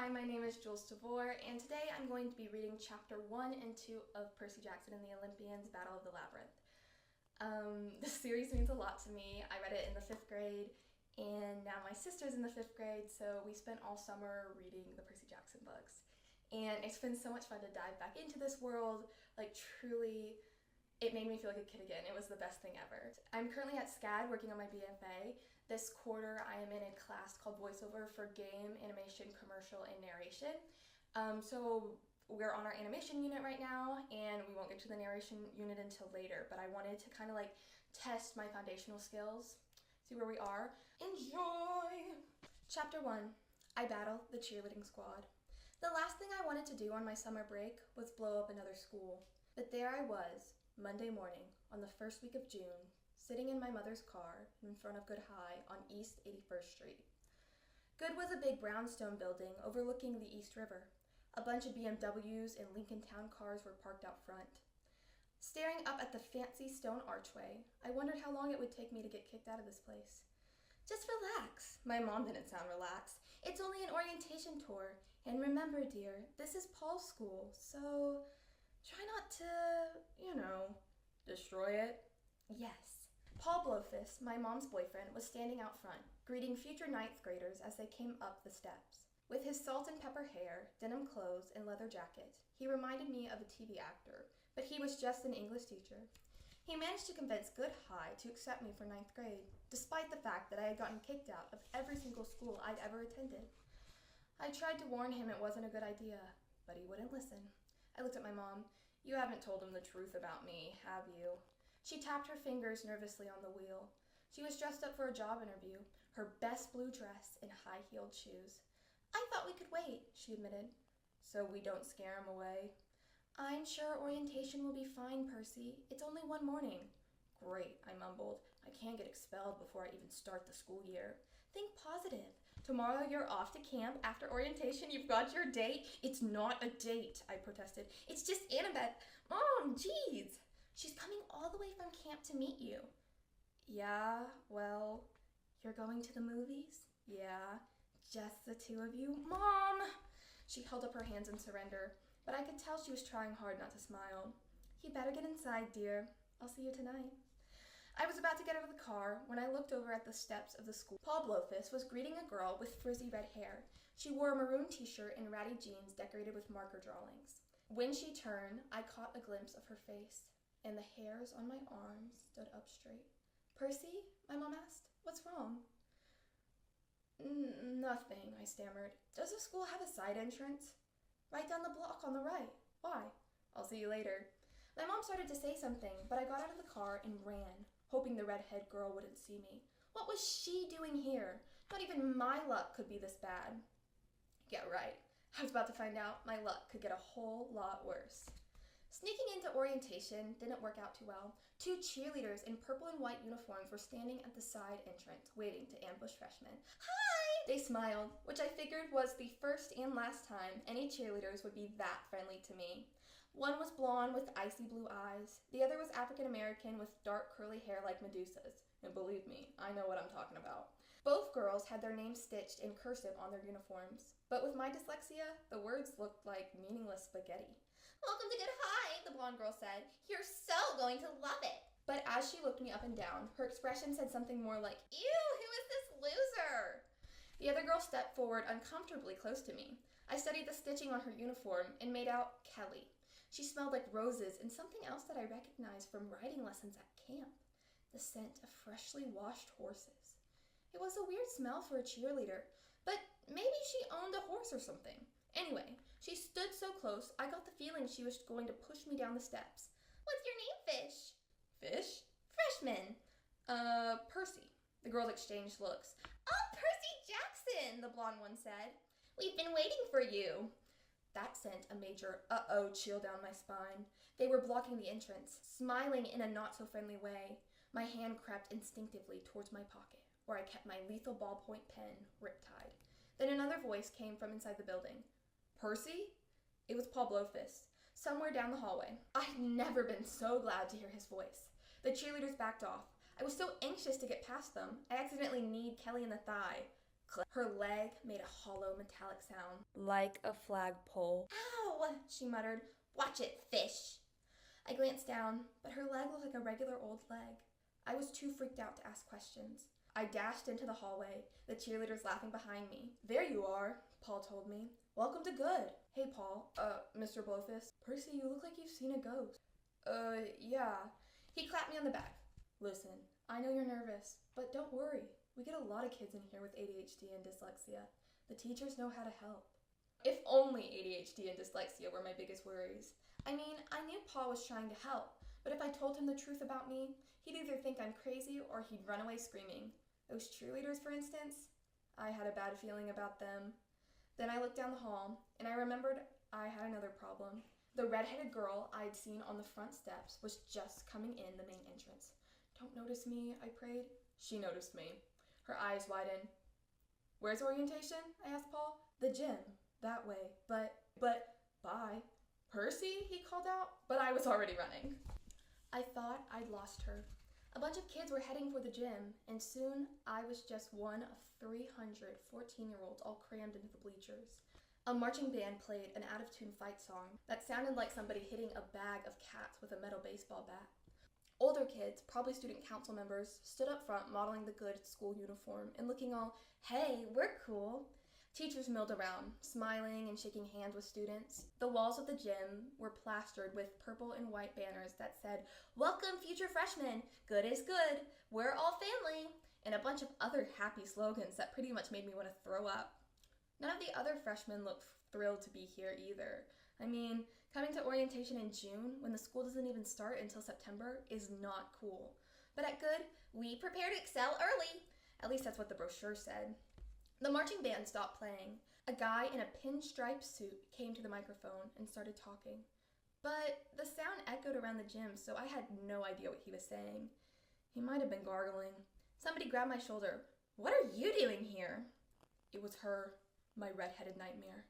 Hi, my name is Jules DeVore, and today I'm going to be reading Chapter 1 and 2 of Percy Jackson and the Olympians, Battle of the Labyrinth. This series means a lot to me. I read it in the 5th grade, and now my sister's in the 5th grade, so we spent all summer reading the Percy Jackson books. And it's been so much fun to dive back into this world, truly, it made me feel like a kid again. It was the best thing ever. I'm currently at SCAD working on my BFA. This quarter, I am in a class called Voiceover for Game, Animation, Commercial, and Narration. So we're on our animation unit right now, and we won't get to the narration unit until later, but I wanted to kind of test my foundational skills, see where we are. Enjoy! Chapter 1, I Battle the Cheerleading Squad. The last thing I wanted to do on my summer break was blow up another school, but there I was, Monday morning, on the first week of June, sitting in my mother's car in front of Good High on East 81st Street. Good was a big brownstone building overlooking the East River. A bunch of BMWs and Lincoln Town cars were parked out front. Staring up at the fancy stone archway, I wondered how long it would take me to get kicked out of this place. Just relax. My mom didn't sound relaxed. It's only an orientation tour. And remember, dear, this is Paul's school, so try not to, destroy it. Yes. Paul Blowfist, my mom's boyfriend, was standing out front, greeting future 9th graders as they came up the steps. With his salt and pepper hair, denim clothes, and leather jacket, he reminded me of a TV actor, but he was just an English teacher. He managed to convince Good High to accept me for 9th grade, despite the fact that I had gotten kicked out of every single school I'd ever attended. I tried to warn him it wasn't a good idea, but he wouldn't listen. I looked at my mom. You haven't told him the truth about me, have you? She tapped her fingers nervously on the wheel. She was dressed up for a job interview, her best blue dress and high-heeled shoes. I thought we could wait, she admitted. So we don't scare him away? I'm sure orientation will be fine, Percy. It's only one morning. Great, I mumbled. I can't get expelled before I even start the school year. Think positive. Tomorrow you're off to camp. After orientation, you've got your date. It's not a date, I protested. It's just Annabeth. Mom, jeez. She's coming all the way from camp to meet you. Yeah, well, you're going to the movies? Yeah, just the two of you? Mom! She held up her hands in surrender, but I could tell she was trying hard not to smile. You better get inside, dear. I'll see you tonight. I was about to get out of the car when I looked over at the steps of the school. Paul Blowfist was greeting a girl with frizzy red hair. She wore a maroon t-shirt and ratty jeans decorated with marker drawings. When she turned, I caught a glimpse of her face, and the hairs on my arms stood up straight. Percy? My mom asked. What's wrong? Nothing, I stammered. Does the school have a side entrance? Right down the block on the right. Why? I'll see you later. My mom started to say something, but I got out of the car and ran, hoping the redhead girl wouldn't see me. What was she doing here? Not even my luck could be this bad. Yeah, right. I was about to find out my luck could get a whole lot worse. Sneaking into orientation didn't work out too well. 2 cheerleaders in purple and white uniforms were standing at the side entrance, waiting to ambush freshmen. Hi! They smiled, which I figured was the first and last time any cheerleaders would be that friendly to me. One was blonde with icy blue eyes. The other was African American with dark curly hair like Medusa's. And believe me, I know what I'm talking about. Both girls had their names stitched in cursive on their uniforms. But with my dyslexia, the words looked like meaningless spaghetti. Welcome to Good High, the blonde girl said. You're so going to love it. But as she looked me up and down, her expression said something more like, Ew, who is this loser? The other girl stepped forward uncomfortably close to me. I studied the stitching on her uniform and made out Kelly. She smelled like roses and something else that I recognized from riding lessons at camp. The scent of freshly washed horses. It was a weird smell for a cheerleader, but maybe she owned a horse or something. Anyway, she stood so close, I got the feeling she was going to push me down the steps. What's your name, Fish? Fish? Freshman. Percy. The girls exchanged looks. Oh, Percy Jackson, the blonde one said. We've been waiting for you. That sent a major uh-oh chill down my spine. They were blocking the entrance, smiling in a not-so-friendly way. My hand crept instinctively towards my pocket, where I kept my lethal ballpoint pen riptide. Then another voice came from inside the building. Percy? It was Paul Blowfist, somewhere down the hallway. I'd never been so glad to hear his voice. The cheerleaders backed off. I was so anxious to get past them, I accidentally kneed Kelly in the thigh. Her leg made a hollow metallic sound. Like a flagpole. Ow, she muttered. Watch it, fish. I glanced down, but her leg looked like a regular old leg. I was too freaked out to ask questions. I dashed into the hallway, the cheerleaders laughing behind me. There you are, Paul told me. Welcome to Good. Hey, Paul. Mr. Blowfist. Percy, you look like you've seen a ghost. Yeah. He clapped me on the back. Listen, I know you're nervous, but don't worry. We get a lot of kids in here with ADHD and dyslexia. The teachers know how to help. If only ADHD and dyslexia were my biggest worries. I mean, I knew Paul was trying to help, but if I told him the truth about me, he'd either think I'm crazy or he'd run away screaming. Those cheerleaders, for instance, I had a bad feeling about them. Then I looked down the hall, and I remembered I had another problem. The redheaded girl I'd seen on the front steps was just coming in the main entrance. Don't notice me, I prayed. She noticed me. Her eyes widened. Where's orientation? I asked Paul. The gym. That way. But, bye. Percy? He called out, but I was already running. I thought I'd lost her. A bunch of kids were heading for the gym, and soon I was just one of 300 14-year-olds all crammed into the bleachers. A marching band played an out-of-tune fight song that sounded like somebody hitting a bag of cats with a metal baseball bat. Older kids, probably student council members, stood up front modeling the Good school uniform and looking all, hey, we're cool. Teachers milled around, smiling and shaking hands with students. The walls of the gym were plastered with purple and white banners that said, welcome future freshmen, good is good, we're all family, and a bunch of other happy slogans that pretty much made me want to throw up. None of the other freshmen looked thrilled to be here either. I mean, coming to orientation in June when the school doesn't even start until September is not cool. But at Good, we prepare to excel early. At least that's what the brochure said. The marching band stopped playing. A guy in a pinstripe suit came to the microphone and started talking. But the sound echoed around the gym, so I had no idea what he was saying. He might have been gargling. Somebody grabbed my shoulder. What are you doing here? It was her, my redheaded nightmare.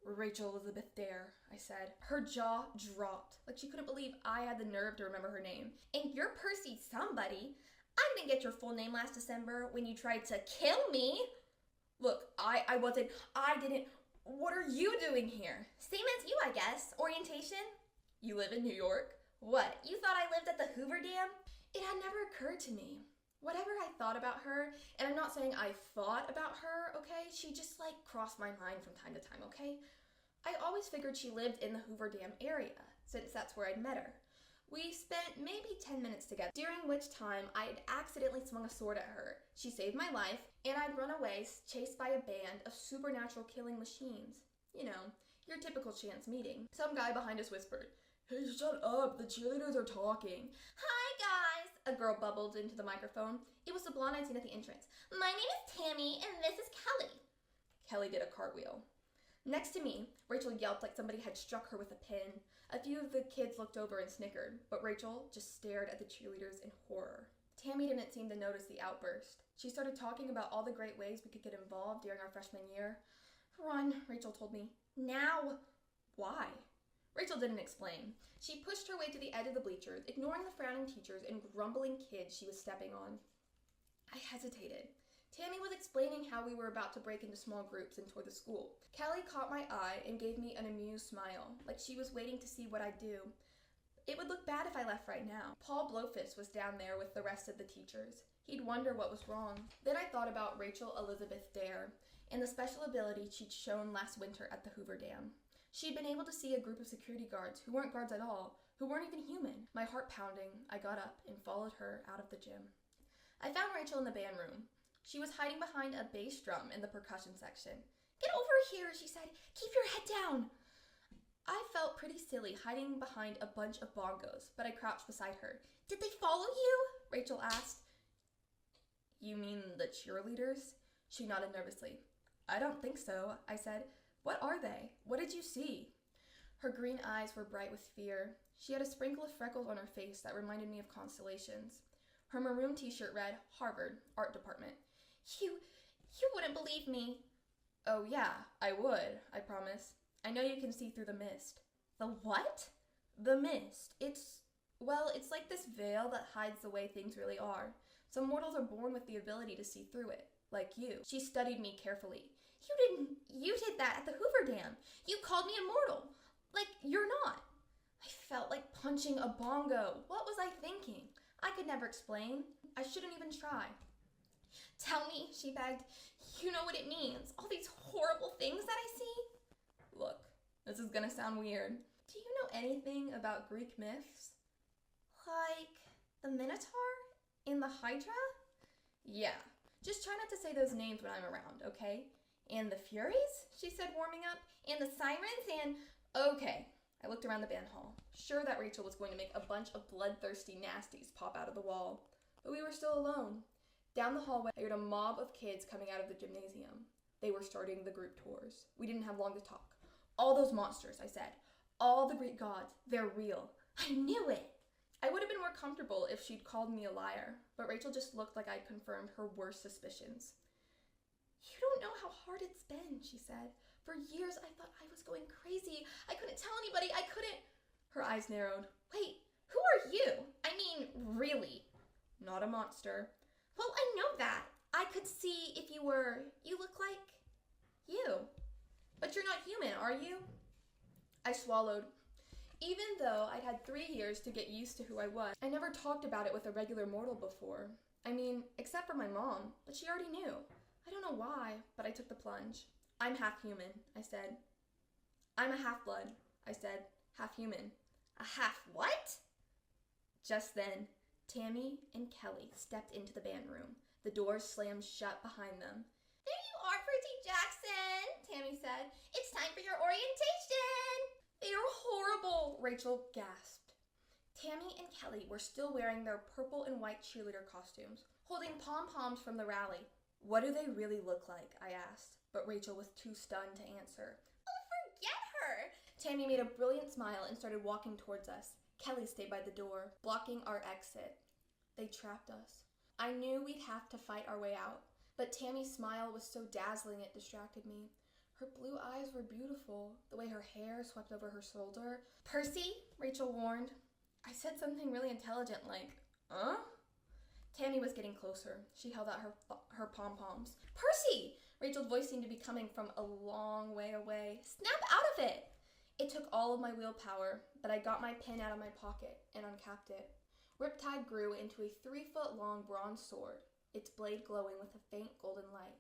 Rachel Elizabeth Dare, I said. Her jaw dropped, like she couldn't believe I had the nerve to remember her name. And you're Percy somebody. I didn't get your full name last December when you tried to kill me. Look, I didn't. What are you doing here? Same as you, I guess. Orientation? You live in New York? What, you thought I lived at the Hoover Dam? It had never occurred to me. Whatever I thought about her, and I'm not saying I thought about her, okay? She just, crossed my mind from time to time, okay? I always figured she lived in the Hoover Dam area, since that's where I'd met her. We spent maybe 10 minutes together, during which time I'd accidentally swung a sword at her. She saved my life, and I'd run away, chased by a band of supernatural killing machines. You know, your typical chance meeting. Some guy behind us whispered, "Hey, shut up, the cheerleaders are talking." "Hi, guys," a girl bubbled into the microphone. It was the blonde I'd seen at the entrance. "My name is Tammy, and this is Kelly." Kelly did a cartwheel. Next to me, Rachel yelped like somebody had struck her with a pin. A few of the kids looked over and snickered, but Rachel just stared at the cheerleaders in horror. Tammy didn't seem to notice the outburst. She started talking about all the great ways we could get involved during our freshman year. "Run," Rachel told me. "Now." "Why?" Rachel didn't explain. She pushed her way to the edge of the bleachers, ignoring the frowning teachers and grumbling kids she was stepping on. I hesitated. Tammy was explaining how we were about to break into small groups and tour the school. Kelly caught my eye and gave me an amused smile, like she was waiting to see what I'd do. It would look bad if I left right now. Paul Blowfist was down there with the rest of the teachers. He'd wonder what was wrong. Then I thought about Rachel Elizabeth Dare and the special ability she'd shown last winter at the Hoover Dam. She'd been able to see a group of security guards who weren't guards at all, who weren't even human. My heart pounding, I got up and followed her out of the gym. I found Rachel in the band room. She was hiding behind a bass drum in the percussion section. "Get over here," she said. "Keep your head down." I felt pretty silly hiding behind a bunch of bongos, but I crouched beside her. "Did they follow you?" Rachel asked. "You mean the cheerleaders?" She nodded nervously. "I don't think so," I said. "What are they? What did you see?" Her green eyes were bright with fear. She had a sprinkle of freckles on her face that reminded me of constellations. Her maroon t-shirt read, Harvard, Art Department. You wouldn't believe me." "Oh yeah, I would, I promise. I know you can see through the mist." "The what?" "The mist. It's like this veil that hides the way things really are. Some mortals are born with the ability to see through it, like you. She studied me carefully. You did that at the Hoover Dam. You called me immortal. Like, you're not. I felt like punching a bongo. What was I thinking? I could never explain. I shouldn't even try. Tell me, she begged. You know what it means. All these horrible things that I see. Look, this is gonna sound weird. Do you know anything about Greek myths? Like the Minotaur? In the Hydra? Yeah, just try not to say those names when I'm around, okay? And the Furies? She said, warming up. And the Sirens and... Okay. I looked around the band hall, sure that Rachel was going to make a bunch of bloodthirsty nasties pop out of the wall. But we were still alone. Down the hallway, I heard a mob of kids coming out of the gymnasium. They were starting the group tours. We didn't have long to talk. All those monsters, I said. All the Greek gods. They're real. I knew it. I would have been more comfortable if she'd called me a liar, but Rachel just looked like I'd confirmed her worst suspicions. You don't know how hard it's been, she said. For years, I thought I was going crazy. I couldn't tell anybody. I couldn't... Her eyes narrowed. Wait, who are you? I mean, really? Not a monster. Well, I know that. I could see if you were... You look like... you. But you're not human, are you? I swallowed. Even though I'd had 3 years to get used to who I was, I never talked about it with a regular mortal before. I mean, except for my mom, but she already knew. I don't know why, but I took the plunge. I'm half human, I said. I'm a half-blood, I said. Half human. A half what? Just then, Tammy and Kelly stepped into the band room. The doors slammed shut behind them. There you are, Percy Jackson, Tammy said. It's time for your orientation. They're horrible, Rachel gasped. Tammy and Kelly were still wearing their purple and white cheerleader costumes, holding pom-poms from the rally. What do they really look like? I asked, but Rachel was too stunned to answer. Oh, forget her! Tammy made a brilliant smile and started walking towards us. Kelly stayed by the door, blocking our exit. They trapped us. I knew we'd have to fight our way out, but Tammy's smile was so dazzling it distracted me. Her blue eyes were beautiful, the way her hair swept over her shoulder. Percy, Rachel warned. I said something really intelligent like, huh? Tammy was getting closer. She held out her pom-poms. Percy! Rachel's voice seemed to be coming from a long way away. Snap out of it! It took all of my willpower, but I got my pin out of my pocket and uncapped it. Riptide grew into a 3-foot-long bronze sword, its blade glowing with a faint golden light.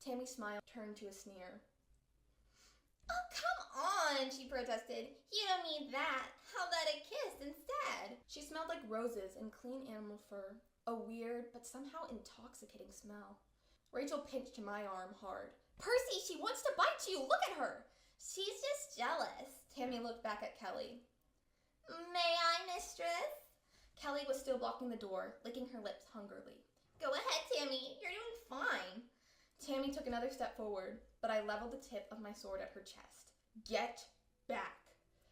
Tammy's smile turned to a sneer. Oh, come on, she protested. You don't need that. How about a kiss instead? She smelled like roses and clean animal fur, a weird but somehow intoxicating smell. Rachel pinched my arm hard. Percy, she wants to bite you. Look at her. She's just jealous. Tammy looked back at Kelly. May I, mistress? Kelly was still blocking the door, licking her lips hungrily. Go ahead, Tammy. You're doing fine. Tammy took another step forward, but I leveled the tip of my sword at her chest. Get back.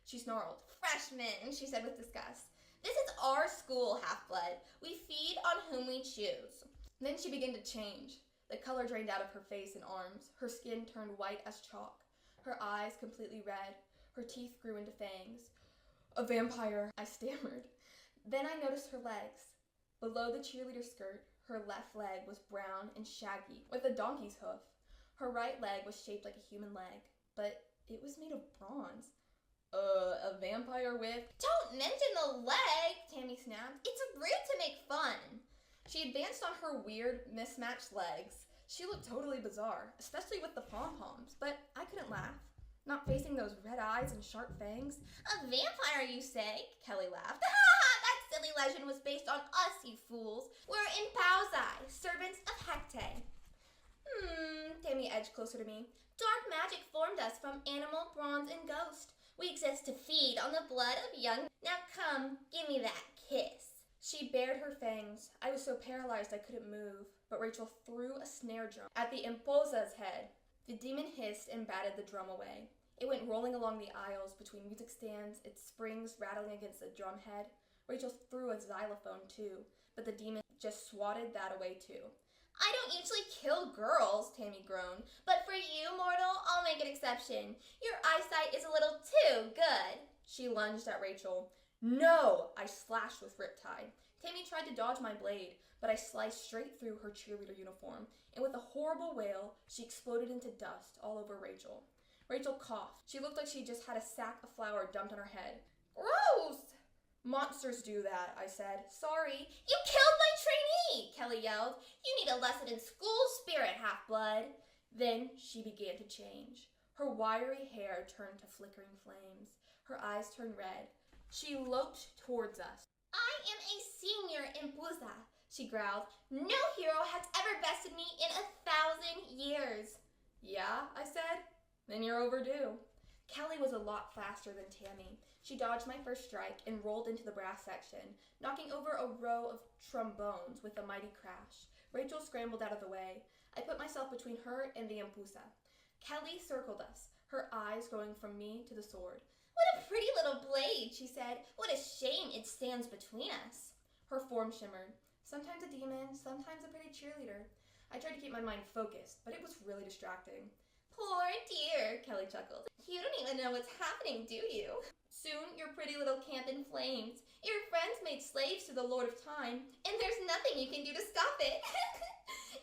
She snarled. Freshman, she said with disgust. This is our school, Half-Blood. We feed on whom we choose. Then she began to change. The color drained out of her face and arms. Her skin turned white as chalk. Her eyes completely red. Her teeth grew into fangs. A vampire, I stammered. Then I noticed her legs. Below the cheerleader skirt, her left leg was brown and shaggy, with a donkey's hoof. Her right leg was shaped like a human leg, but it was made of bronze. A vampire with... Don't mention the leg, Tammy snapped. It's rude to make fun. She advanced on her weird, mismatched legs. She looked totally bizarre, especially with the pom-poms, but I couldn't laugh. Not facing those red eyes and sharp fangs. A vampire, you say? Kelly laughed. That silly legend was based on us, you fools. We're in Pausai, servants of Hecate. Tammy edged closer to me. Dark magic formed us from animal, bronze, and ghost. We exist to feed on the blood of young... Now come, give me that kiss. She bared her fangs. I was so paralyzed I couldn't move, but Rachel threw a snare drum at the imposa's head. The demon hissed and batted the drum away. It went rolling along the aisles between music stands, its springs rattling against the drum head. Rachel threw a xylophone too, but the demon just swatted that away too. I don't usually kill girls, Tammy groaned, but for you, mortal, I'll make an exception. Your eyesight is a little too good. She lunged at Rachel. No, I slashed with Riptide. Tammy tried to dodge my blade, but I sliced straight through her cheerleader uniform, and with a horrible wail, she exploded into dust all over Rachel. Rachel coughed. She looked like she just had a sack of flour dumped on her head. Gross! Monsters do that, I said. Sorry. You killed my trainee, Kelly yelled. You need a lesson in school spirit, half-blood. Then she began to change. Her wiry hair turned to flickering flames. Her eyes turned red. She loped towards us. I am a senior in Buza, she growled. No hero has ever bested me in 1,000 years. Yeah, I said. Then you're overdue. Kelly was a lot faster than Tammy. She dodged my first strike and rolled into the brass section, knocking over a row of trombones with a mighty crash. Rachel scrambled out of the way. I put myself between her and the Empusa. Kelly circled us, her eyes going from me to the sword. What a pretty little blade, she said. What a shame it stands between us. Her form shimmered. Sometimes a demon, sometimes a pretty cheerleader. I tried to keep my mind focused, but it was really distracting. Poor dear, Kelly chuckled. You don't even know what's happening, do you? Soon your pretty little camp in flames. Your friends made slaves to the Lord of Time, and there's nothing you can do to stop it.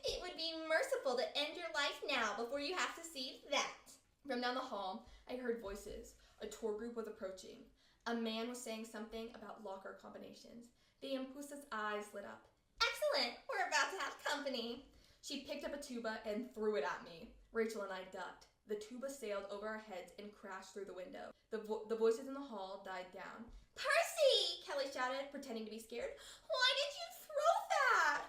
It would be merciful to end your life now before you have to see that. From down the hall, I heard voices. A tour group was approaching. A man was saying something about locker combinations. The Empusa's eyes lit up. Excellent! We're about to have company. She picked up a tuba and threw it at me. Rachel and I ducked. The tuba sailed over our heads and crashed through the window. The voices in the hall died down. Percy! Kelly shouted, pretending to be scared. Why did you throw that?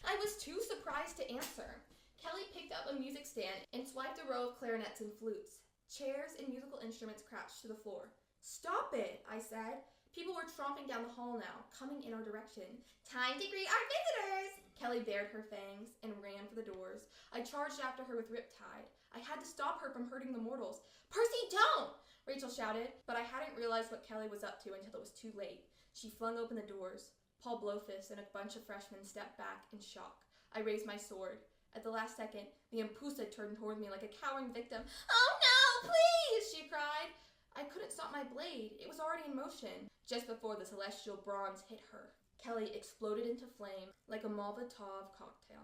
I was too surprised to answer. Kelly picked up a music stand and swiped a row of clarinets and flutes. Chairs and musical instruments crashed to the floor. Stop it, I said. People were tromping down the hall now, coming in our direction. Time to greet our visitors! Kelly bared her fangs and ran for the doors. I charged after her with Riptide. I had to stop her from hurting the mortals. Percy, don't! Rachel shouted, but I hadn't realized what Kelly was up to until it was too late. She flung open the doors. Paul Blowfist and a bunch of freshmen stepped back in shock. I raised my sword. At the last second, the Empusa turned toward me like a cowering victim. Oh no, please, she cried. I couldn't stop my blade. It was already in motion. Just before the celestial bronze hit her, Kelly exploded into flame like a Molotov cocktail.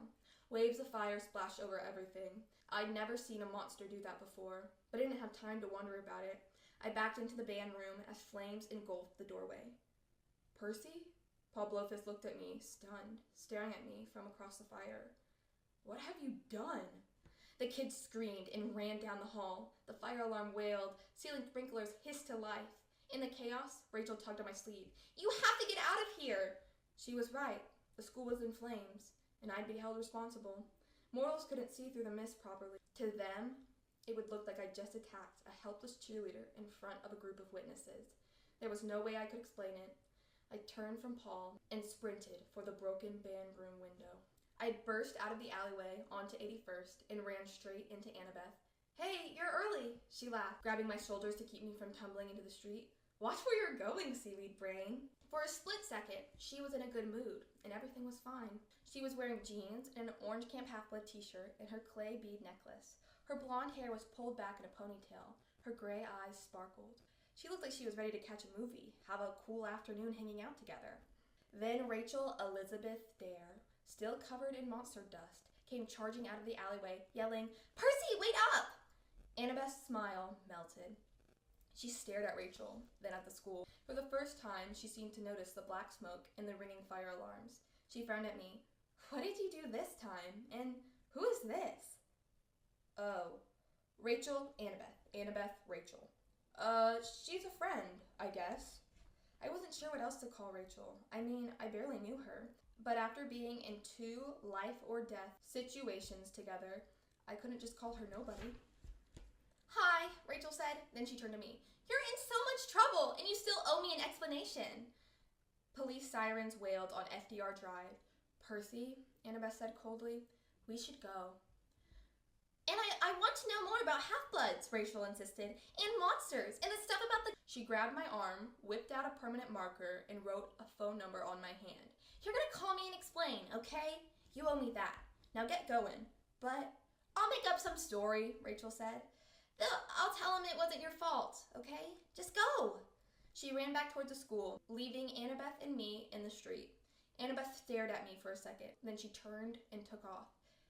Waves of fire splashed over everything. I'd never seen a monster do that before, but I didn't have time to wonder about it. I backed into the band room as flames engulfed the doorway. Percy? Paul Blowfist looked at me, stunned, staring at me from across the fire. What have you done? The kids screamed and ran down the hall. The fire alarm wailed. Ceiling sprinklers hissed to life. In the chaos, Rachel tugged on my sleeve. You have to get out of here! She was right. The school was in flames, and I'd be held responsible. Mortals couldn't see through the mist properly. To them, it would look like I'd just attacked a helpless cheerleader in front of a group of witnesses. There was no way I could explain it. I turned from Paul and sprinted for the broken band room window. I burst out of the alleyway onto 81st and ran straight into Annabeth. Hey, you're early, she laughed, grabbing my shoulders to keep me from tumbling into the street. Watch where you're going, seaweed brain. For a split second, she was in a good mood, and everything was fine. She was wearing jeans and an orange Camp Half-Blood t-shirt and her clay bead necklace. Her blonde hair was pulled back in a ponytail. Her gray eyes sparkled. She looked like she was ready to catch a movie, have a cool afternoon hanging out together. Then Rachel Elizabeth Dare, still covered in monster dust, came charging out of the alleyway, yelling, Percy, wait up! Annabeth's smile melted. She stared at Rachel, then at the school. For the first time, she seemed to notice the black smoke and the ringing fire alarms. She frowned at me. What did you do this time? And who is this? Oh, Rachel, Annabeth. Annabeth, Rachel. She's a friend, I guess. I wasn't sure what else to call Rachel. I mean, I barely knew her. But after being in 2 life-or-death situations together, I couldn't just call her nobody. Hi, Rachel said. Then she turned to me. You're in so much trouble, and you still owe me an explanation. Police sirens wailed on FDR Drive. Percy, Annabeth said coldly, we should go. And I want to know more about half-bloods, Rachel insisted, and monsters, and the stuff about the... She grabbed my arm, whipped out a permanent marker, and wrote a phone number on my hand. You're gonna call me and explain, okay? You owe me that. Now get going. But I'll make up some story, Rachel said. I'll tell him it wasn't your fault, okay? Just go. She ran back towards the school, leaving Annabeth and me in the street. Annabeth stared at me for a second. Then she turned and took off.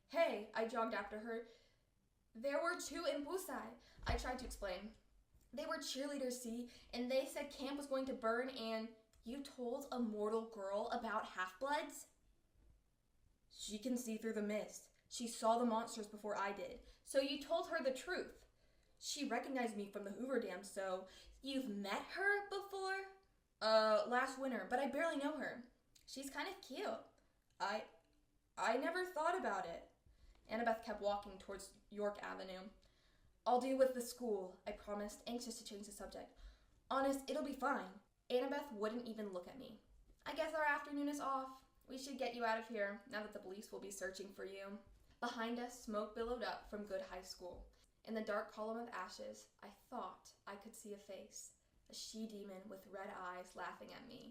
Hey, I jogged after her. There were 2 impulsi. I tried to explain. They were cheerleaders, see, and they said camp was going to burn, and you told a mortal girl about half-bloods? She can see through the mist. She saw the monsters before I did, so you told her the truth. She recognized me from the Hoover Dam, so you've met her before? Last winter, but I barely know her. She's kind of cute. I never thought about it. Annabeth kept walking towards York Avenue. I'll deal with the school, I promised, anxious to change the subject. Honest, it'll be fine. Annabeth wouldn't even look at me. I guess our afternoon is off. We should get you out of here, now that the police will be searching for you. Behind us, smoke billowed up from Good High School. In the dark column of ashes, I thought I could see a face. A she-demon with red eyes laughing at me.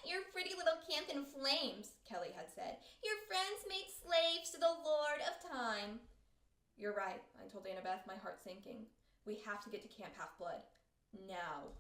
Your pretty little camp in flames, Kelly had said. Your friends made slaves to the Lord of Time. You're right, I told Annabeth, my heart sinking. We have to get to Camp Half-Blood. Now.